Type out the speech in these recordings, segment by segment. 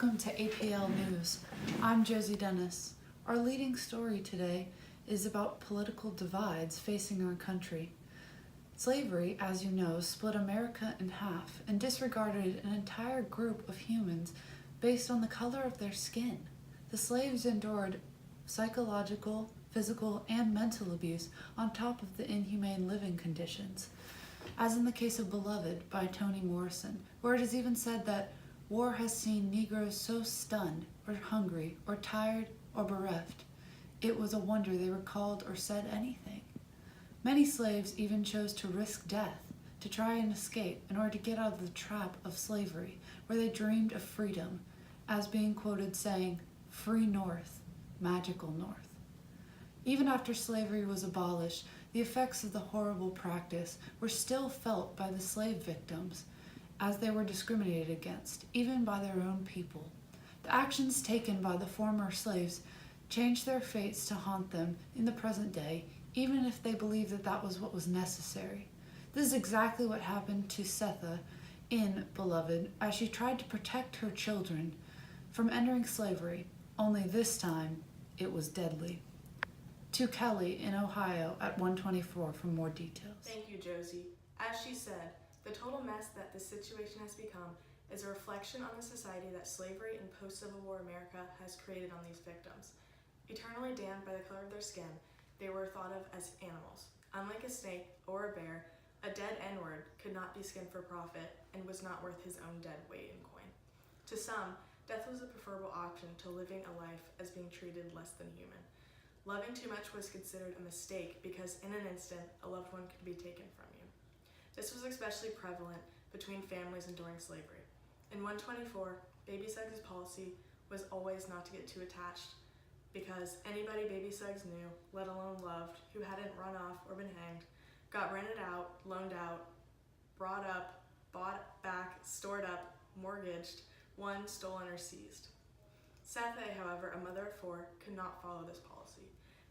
welcome to APL News. I'm Josie Dennis. Our leading story today is about political divides facing our country. Slavery, as you know, split America in half and disregarded an entire group of humans based on the color of their skin. The slaves endured psychological, physical, and mental abuse on top of the inhumane living conditions. As in the case of Beloved by Toni Morrison, where it is even said that war has seen Negroes so stunned, or hungry, or tired, or bereft, it was a wonder they recalled or said anything. Many slaves even chose to risk death to try and escape in order to get out of the trap of slavery, where they dreamed of freedom, as being quoted saying, "Free North, magical North." Even after slavery was abolished, the effects of the horrible practice were still felt by the slave victims, as they were discriminated against, even by their own people. The actions taken by the former slaves changed their fates to haunt them in the present day, even if they believed that that was what was necessary. This is exactly what happened to Sethe in Beloved, as she tried to protect her children from entering slavery, only this time it was deadly. To Kelly in Ohio at 124 for more details. Thank you, Josie. As she said, the total mess that this situation has become is a reflection on the society that slavery and post-Civil War America has created on these victims. Eternally damned by the color of their skin, they were thought of as animals. Unlike a snake or a bear, a dead N-word could not be skinned for profit and was not worth his own dead weight in coin. To some, death was a preferable option to living a life as being treated less than human. Loving too much was considered a mistake because in an instant, a loved one could be taken from you. This was especially prevalent between families enduring slavery. In 124, Baby Suggs' policy was always not to get too attached because anybody Baby Suggs knew, let alone loved, who hadn't run off or been hanged, got rented out, loaned out, brought up, bought back, stored up, mortgaged, won, stolen, or seized. Sethe, however, a mother of four, could not follow this policy.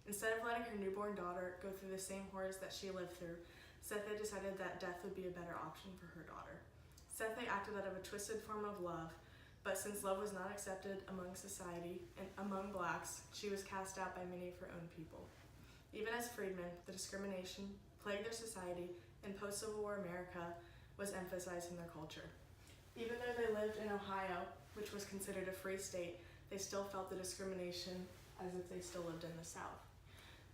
Instead of letting her newborn daughter go through the same horrors that she lived through, Sethe decided that death would be a better option for her daughter. Sethe acted out of a twisted form of love, but since love was not accepted among society and among blacks, she was cast out by many of her own people. Even as freedmen, the discrimination plagued their society, and post-Civil War America was emphasized in their culture. Even though they lived in Ohio, which was considered a free state, they still felt the discrimination as if they still lived in the South.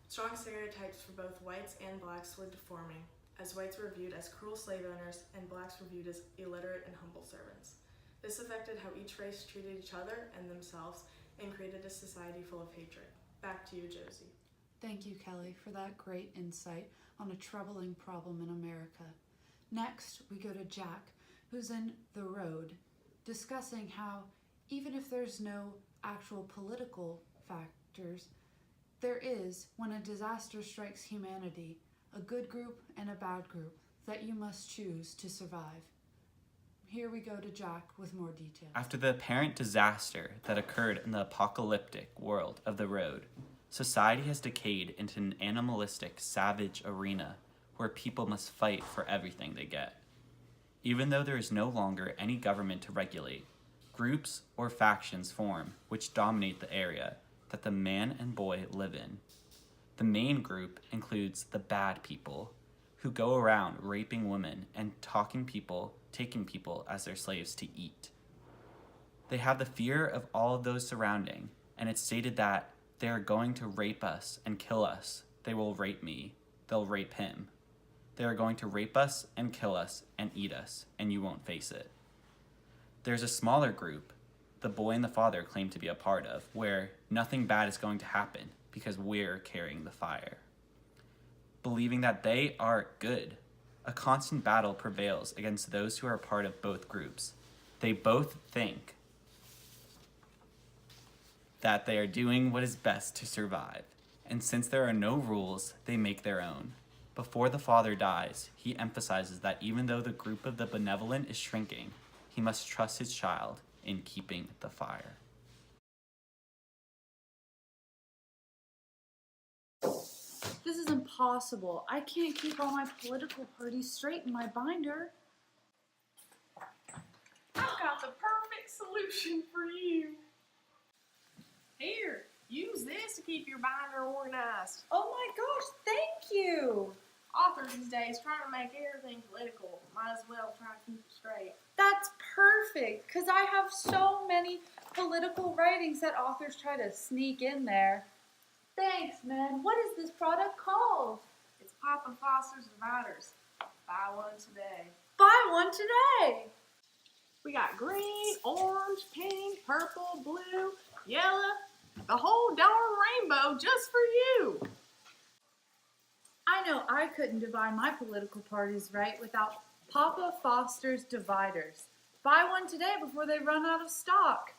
Strong stereotypes for both whites and blacks were deforming, as whites were viewed as cruel slave owners and blacks were viewed as illiterate and humble servants. This affected how each race treated each other and themselves and created a society full of hatred. Back to you, Josie. Thank you, Kelly, for that great insight on a troubling problem in America. Next, we go to Jack, who's in The Road, discussing how even if there's no actual political factors, there is, when a disaster strikes humanity, a good group and a bad group that you must choose to survive. Here we go to Jack with more details. After the apparent disaster that occurred in the apocalyptic world of The Road, society has decayed into an animalistic, savage arena where people must fight for everything they get. Even though there is no longer any government to regulate, groups or factions form which dominate the area that the man and boy live in. The main group includes the bad people, who go around raping women and taking people as their slaves to eat. They have the fear of all of those surrounding, and it's stated that they are going to rape us and kill us. They will rape me. They'll rape him. They are going to rape us and kill us and eat us, and you won't face it. There's a smaller group the boy and the father claim to be a part of, where nothing bad is going to happen because we're carrying the fire. Believing that they are good, a constant battle prevails against those who are a part of both groups. They both think that they are doing what is best to survive, and since there are no rules, they make their own. Before the father dies, he emphasizes that even though the group of the benevolent is shrinking, he must trust his child in keeping the fire. This is impossible. I can't keep all my political parties straight in my binder. I've got the perfect solution for you. Here, use this to keep your binder organized. Oh my gosh, thank you! Authors these days trying to make everything political. Might as well try to keep it straight. That's perfect, because I have so many political writings that authors try to sneak in there. Thanks, man. What is this product called? It's Papa Foster's Dividers. Buy one today. Buy one today! We got green, orange, pink, purple, blue, yellow, the whole darn rainbow just for you. I know I couldn't divide my political parties right without Papa Foster's Dividers. Buy one today before they run out of stock.